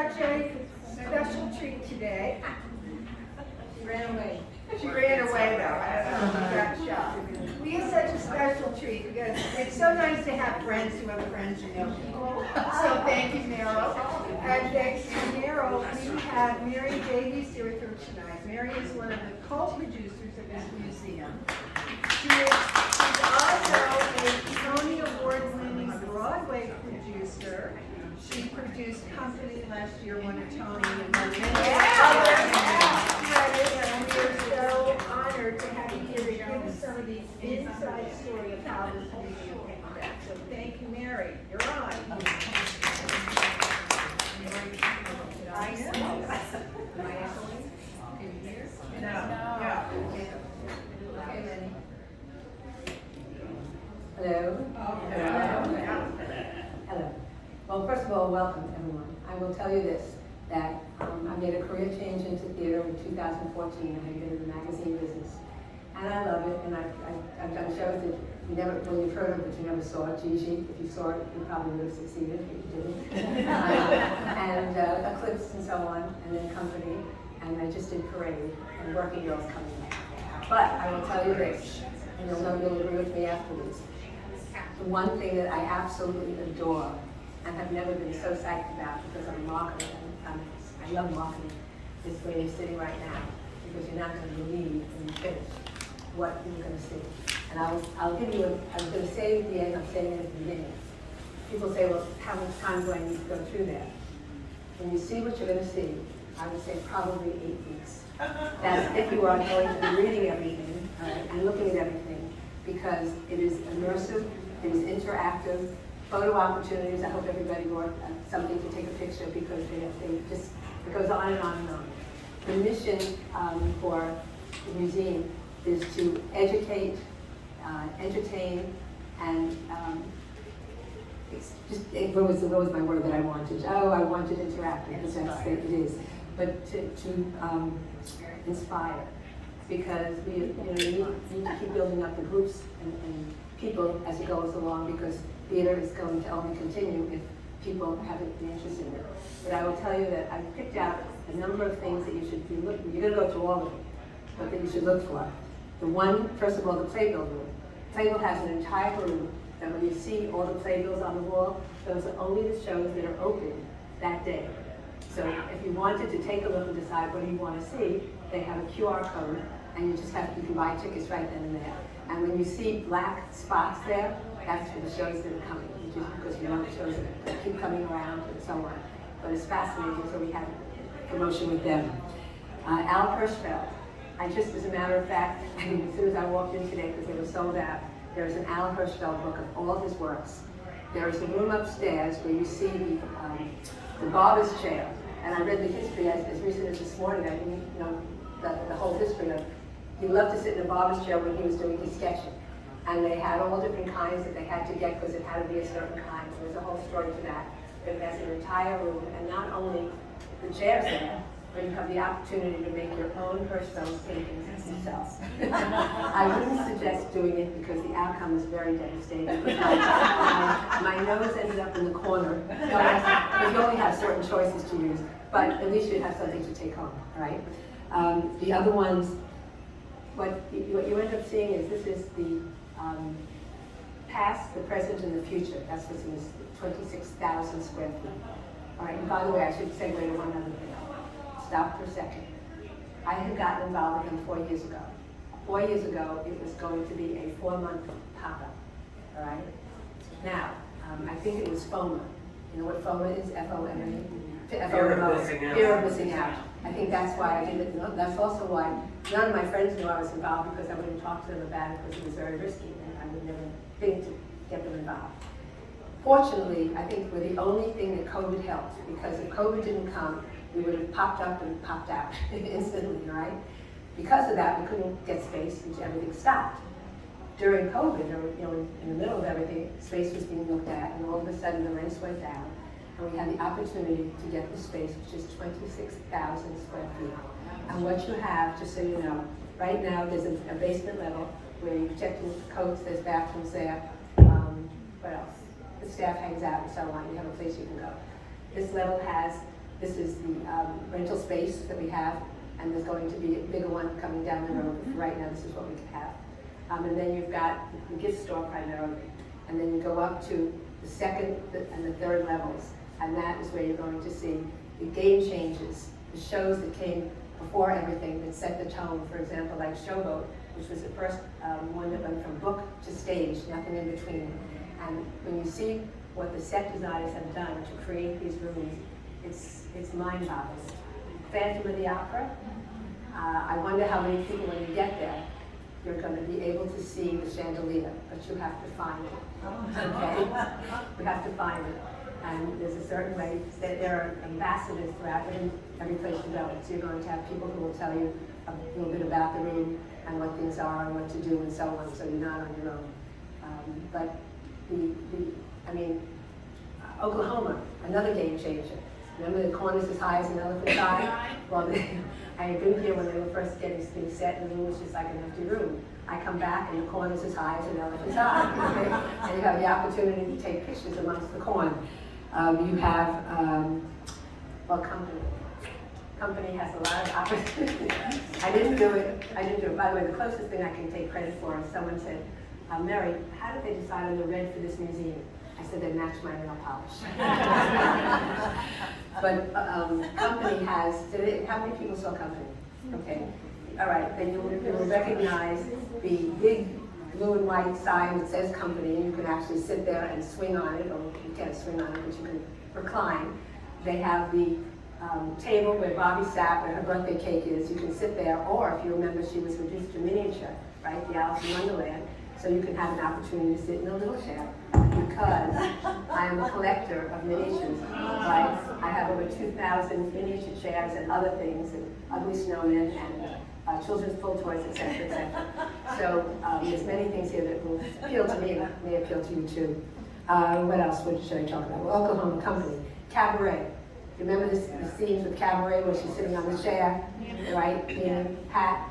Actually, special treat today. She ran away. She ran away though. I don't know. She got shot. We have such a special treat because it's so nice to have friends who have friends who know people. So thank you, Meryl. And thanks to Meryl, we have Merrie Davis here with her tonight. Merrie is one of the co-producers of this museum. She's also a Tony Award-winning Broadway producer. She produced Company last year, won a Tony, and won many others. And we are so honored to have you here to give us some of the inside story of how this museum came back. So thank you, Merrie. You're on. I know. Am I echoing? Can you hear? No. Yeah. Okay, then. Hello. Hello. Hello. Well, first of all, welcome everyone. I will tell you this, that I made a career change into theater in 2014. I had been in the magazine business. And I love it, and I've done shows that you never, well, you've heard of, but you never saw. Gigi, if you saw it, you probably would have succeeded, but you didn't. And Eclipse and so on, and then Company, and I just did Parade, and Working Girls coming up. But I will tell you this, and you'll agree with me afterwards. The one thing that I absolutely adore and have never been so psyched about because I'm a marketer and I love marketing, is where you're sitting right now, because you're not going to believe when you finish what you're going to see. And I'll give you I was going to say it at the end, I'm saying it at the beginning. People say, well, how much time do I need to go through that? When you see what you're going to see, I would say probably 8 weeks. That's if you are going to be reading everything and looking at everything, because it is immersive, it is interactive, photo opportunities. I hope everybody brought something to take a picture because they just, it goes on and on and on. The mission for the museum is to educate, entertain, and what was my word that I wanted? Oh, I wanted interactive, because that's it is. But to inspire, because you need to keep building up the groups and people as it goes along, because theater is going to only continue if people have an interest in it. But I will tell you that I've picked out a number of things that you should be looking. You're going to go through all of them, but that you should look for. The one, first of all, the playbill room. Playbill has an entire room that when you see all the playbills on the wall, those are only the shows that are open that day. So if you wanted to take a look and decide what you want to see, they have a QR code, and you can buy tickets right then and there. And when you see black spots there, that's for the shows that are coming, which is because you know the shows that keep coming around and so on. But it's fascinating, so we had a promotion with them. Al Hirschfeld. I just, as a matter of fact, as soon as I walked in today, because they were sold out, there's an Al Hirschfeld book of all his works. There is a room upstairs where you see the barber's chair. And I read the history as recent as this morning. I didn't know the whole history of. He loved to sit in a barber's chair when he was doing his sketching. And they had all different kinds that they had to get because it had to be a certain kind. So there's a whole story to that. But there's an entire room, and not only the chairs there, but you have the opportunity to make your own Hirschfeld paintings yourself. I wouldn't suggest doing it because the outcome is very devastating. My nose ended up in the corner because you only have certain choices to use, but at least you'd have something to take home, right? The other ones, what you end up seeing is this is the past, the present, and the future. That's what's in this 26,000 square feet. All right, and by the way, I should segue to one other thing. Stop for a second. I had gotten involved with them 4 years ago. 4 years ago, it was going to be a 4-month pop-up, all right? Now, I think it was FOMA. You know what FOMA is? F-O-M-A? Fear of missing out. Fear of missing out. I think that's why I didn't know. That's also why none of my friends knew I was involved, because I wouldn't talk to them about it because it was very risky and I would never think to get them involved. Fortunately, I think we're the only thing that COVID helped, because if COVID didn't come, we would have popped up and popped out instantly, right? Because of that, we couldn't get space, and everything stopped. During COVID, or in the middle of everything, space was being looked at, and all of a sudden the rents went down, and we had the opportunity to get the space, which is 26,000 square feet. And what you have, just so you know, right now there's a basement level where you check in coats, there's bathrooms there. What else? The staff hangs out and so on. You have a place you can go. This level has This is the rental space that we have, and there's going to be a bigger one coming down the road. Right now, this is what we can have. And then you've got the gift store primarily, and then you go up to the second and the third levels, and that is where you're going to see the game changes, the shows that came before everything that set the tone. For example, like Showboat, which was the first one that went from book to stage, nothing in between. And when you see what the set designers have done to create these rooms, it's mind-boggling. Phantom of the Opera, I wonder how many people, when you get there, you're going to be able to see the chandelier, but you have to find it, okay? You have to find it. And there's a certain way that there are ambassadors throughout every place you go. So you're going to have people who will tell you a little bit about the room and what things are and what to do and so on, so you're not on your own. But Oklahoma, another game changer. Remember the corners as high as an elephant's eye? Well, I had been here when they were first getting things set, and the room was just like an empty room. I come back and the corner's as high as an elephant's eye, okay? And you have the opportunity to take pictures amongst the corn. You have, Company. Company has a lot of opportunities. I didn't do it. By the way, the closest thing I can take credit for is someone said, Merrie, how did they decide on the red for this museum? I said, they match my nail polish. But Company has, how many people saw Company? Okay. All right, then you will recognize the big blue and white sign that says Company, and you can actually sit there and swing on it, or you can't swing on it, but you can recline. They have the table where Bobby sat, where her birthday cake is. You can sit there, or if you remember, she was reduced to miniature, right? The Alice in Wonderland. So you can have an opportunity to sit in a little chair. Because I am a collector of miniatures, right? I have over 2,000 miniature chairs and other things, and ugly snowmen and children's pull toys, etc., etc. So there's many things here that will appeal to me and may appeal to you too. What else should I talk about? Well, Oklahoma Company, Cabaret. You remember the scenes with Cabaret where she's sitting on the chair, right? Being hat.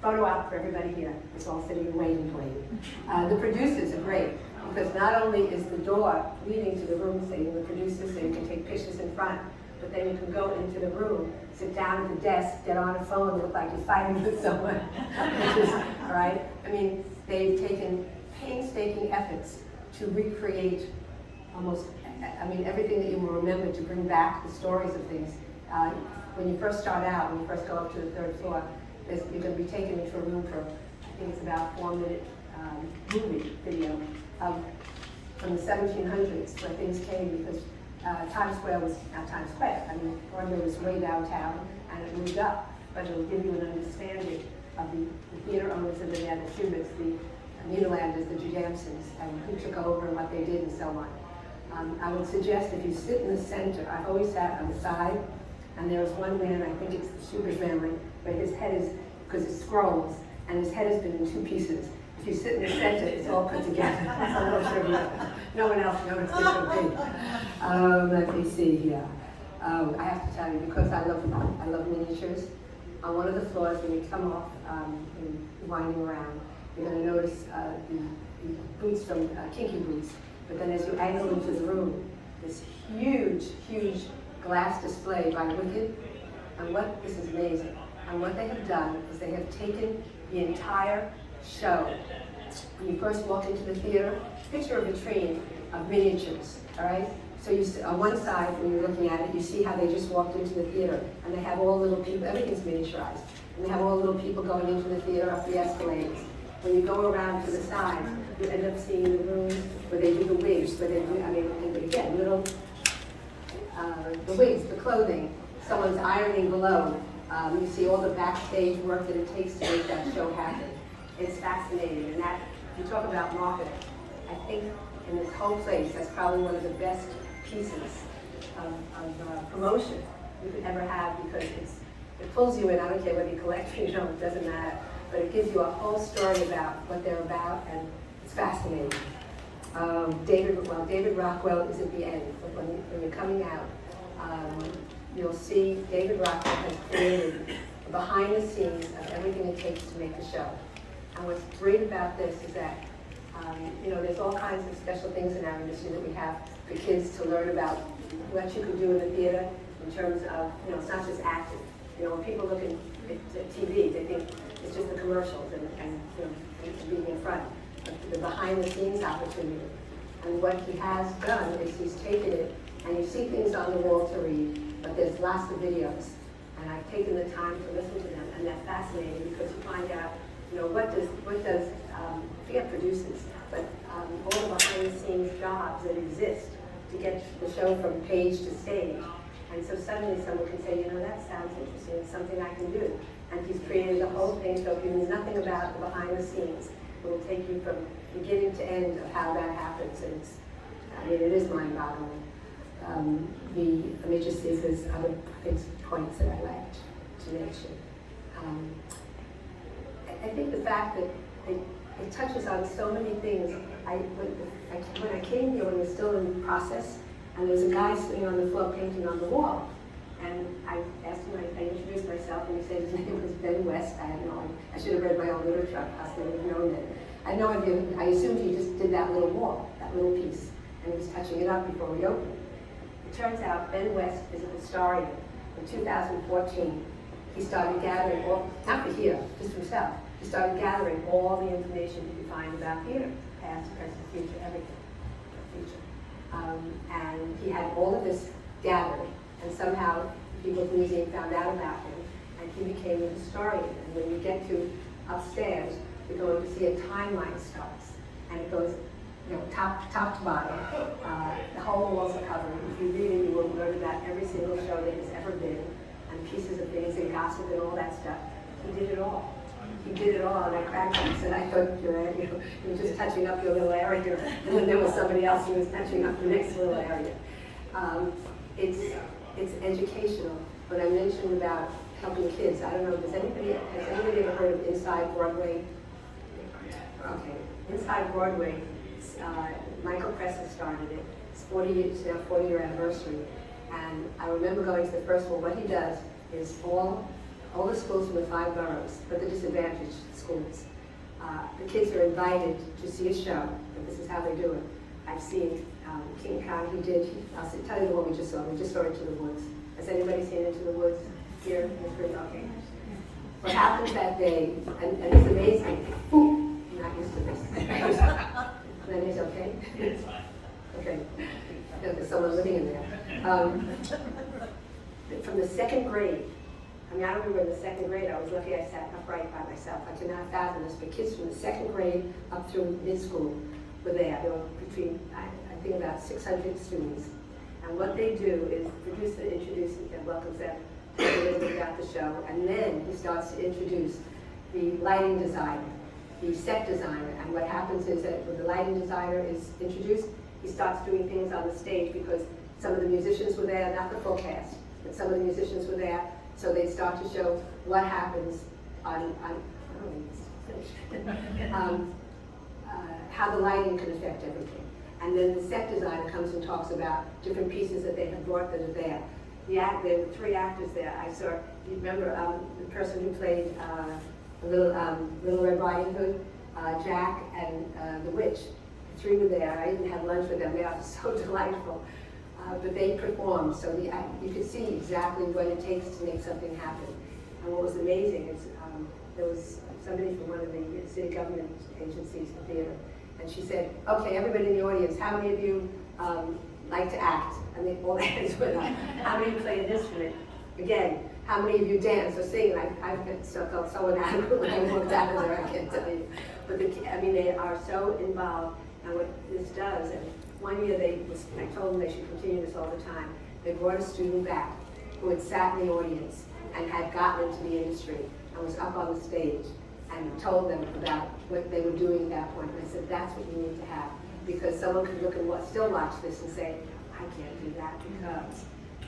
Photo op for everybody here. It's all sitting and waiting for you. The producers are great, because not only is the door leading to the room saying the producers, so you can take pictures in front, but then you can go into the room, sit down at the desk, get on a phone, and look like you're fighting with someone, which is, right? I mean, they've taken painstaking efforts to recreate everything that you will remember, to bring back the stories of things. When you first start out, when you first go up to the third floor, you're going to be taken into a room for, I think it's about a 4-minute movie video from the 1700s where things came, because Times Square was not Times Square. I mean, Broadway was way downtown and it moved up, but it will give you an understanding of the theater owners that were there, the Schuberts, the Nederlanders, the Judamsons, and who took over and what they did and so on. I would suggest if you sit in the center, I've always sat on the side, and there was one man, I think it's the Schubert family, where his head is, because it scrolls, and his head has been in 2 pieces. If you sit in the center, it's all put together. It's a little trivia. No one else noticed it but me. Let me see here. I have to tell you, because I love miniatures. On one of the floors, when you come off and winding around, you're going to notice the boots from Kinky Boots. But then as you angle into the room, this huge, huge glass display by Wicked. And this is amazing. And what they have done is they have taken the entire show. When you first walk into the theater, picture a vitrine of miniatures, all right? So you see, on one side, when you're looking at it, you see how they just walked into the theater, and they have all little people, everything's miniaturized, and they have all the little people going into the theater up the escalators. When you go around to the side, you end up seeing the rooms where they do the wigs, where they do, and again, little, the wigs, the clothing, someone's ironing below. You see all the backstage work that it takes to make that show happen. It's fascinating, and that, you talk about marketing. I think in this whole place, that's probably one of the best pieces of promotion you could ever have, because it pulls you in. I don't care whether you collect it, it doesn't matter, but it gives you a whole story about what they're about, and it's fascinating. David Rockwell is at the end, but when you're coming out, you'll see David Rockwell has created the behind the scenes of everything it takes to make a show. And what's great about this is that, there's all kinds of special things in our industry that we have for kids to learn about what you can do in the theater. in terms of, you know, it's not just acting. You know, when people look at TV, they think it's just the commercials and you know, and being in front. But the behind-the-scenes opportunity. And what he has done is he's taken it, and you see things on the wall to read, but there's lots of videos. And I've taken the time to listen to them, and they're fascinating because you find out, you know, what does forget producers, but all the behind-the-scenes jobs that exist to get the show from page to stage. And so suddenly someone can say, you know, that sounds interesting, it's something I can do. And he's created the whole thing, so if you know nothing about the behind the scenes, it will take you from beginning to end of how that happens. And it's, I mean, it is mind-boggling. The images is other points that I liked to mention. I think the fact that it touches on so many things. When I came here, when it was still in process, and there was a guy sitting on the floor painting on the wall. And I asked him, I introduced myself, and he said his name was Ben West. I had no idea. I should have read my own literature. I possibly would have known it. I had no idea. I assumed he just did that little wall, that little piece, and he was touching it up before we opened. It turns out Ben West is a historian. In 2014, he started gathering all, not for here, just for himself. He started gathering all the information you could find about theater, past, present, future, everything. And he had all of this gathered, and somehow people at the museum found out about him, and he became a historian. And when you get to upstairs, you're going to see a timeline starts, and it goes, you know, top to bottom. The whole walls are covered. If you read it, you will learn about every single show that has ever been, and pieces of things and gossip and all that stuff. He did it all. He did it all, and I cracked up and said, I thought you were just touching up your little area, and then there was somebody else who was touching up the next little area. It's educational. When I mentioned about helping kids, I don't know, has anybody ever heard of Inside Broadway? Okay, Inside Broadway, Michael Press started it. It's 40-year anniversary. And I remember going to the first one. What he does is all the schools in the 5 boroughs, but the disadvantaged schools. The kids are invited to see a show, and this is how they do it. I've seen King County, I'll tell you the one we just saw. We just saw Into the Woods. Has anybody seen Into the Woods here in the spring? Okay. What happens that day, and it's amazing. Ooh, I'm not used to this. Lenny's okay? It's fine. Okay. There's someone living in there. From the 2nd grade, I mean, I remember in the 2nd grade, I was lucky I sat upright by myself. I could not fathom this, but kids from the 2nd grade up through mid-school were there. There were between, I think, about 600 students. And what they do is produce and introduce and welcomes them, tell a little bit about the show, and then he starts to introduce the lighting designer, the set designer. And what happens is that when the lighting designer is introduced, he starts doing things on the stage because some of the musicians were there, not the full cast, but some of the musicians were there. So they start to show what happens how the lighting can affect everything. And then the set designer comes and talks about different pieces that they have brought that are there. There were 3 actors there. I saw, you remember the person who played Little Red Riding Hood, Jack, and the witch. The 3 were there. I even had lunch with them. They are so delightful. But they performed, so you could see exactly what it takes to make something happen. And what was amazing is there was somebody from one of the city government agencies for theater, and she said, okay, everybody in the audience, how many of you like to act? And all the hands went up. How many play an instrument? Again, how many of you dance or sing? I felt so inadequate when I walked out of there, I can't tell you. But they are so involved, and what this does, and one year I told them they should continue this all the time. They brought a student back who had sat in the audience and had gotten into the industry and was up on the stage and told them about what they were doing at that point. And I said, that's what you need to have, because someone could look and still watch this and say, I can't do that because.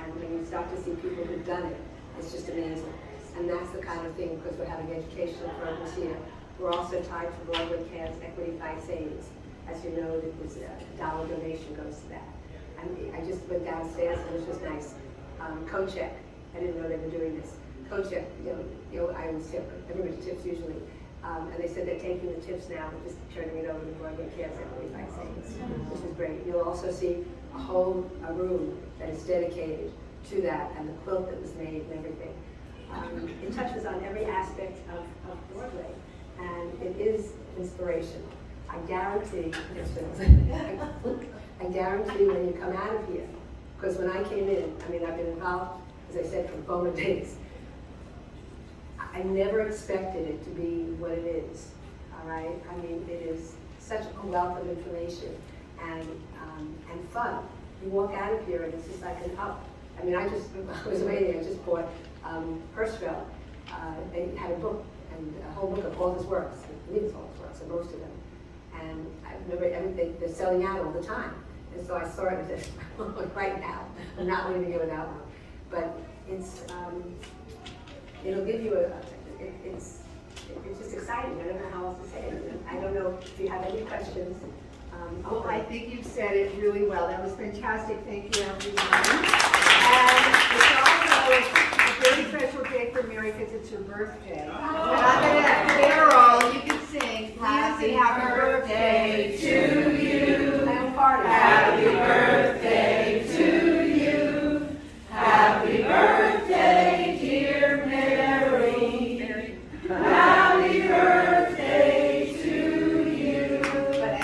And when you start to see people who've done it, it's just amazing. And that's the kind of thing, because we're having educational programs here. We're also tied to Broadway Cares Equity Fight Saves. As you know, it was a $1 donation goes to that. And I just went downstairs, and it was just nice. Co-check, I didn't know they were doing this. Co-check, I always tip, everybody tips usually. And they said they're taking the tips now, but just turning it over to Broadway Cares Equity Fight Saves, which is great. You'll also see a room that is dedicated to that, and the quilt that was made and everything. It touches on every aspect of Broadway, and it is inspirational. I guarantee, I guarantee when you come out of here, because when I came in, I mean, I've been involved, as I said, from former days. I never expected it to be what it is, all right? I mean, it is such a wealth of information and fun. You walk out of here and it's just like an up. I mean, I was waiting, I just bought Hirschfeld. They had a book, and a whole book of all his works. I believe it's all his works, or most of them. And I remember they're selling out all the time. And so I saw it and said, right now, I'm not leaving it without one. But it's, it'll give you it's just exciting. I don't know how else to say it. I don't know if you have any questions. Well, I think you've said it really well. That was fantastic. Thank you, everyone. And it's also a very special day for Merrie because it's her birthday. And I'm gonna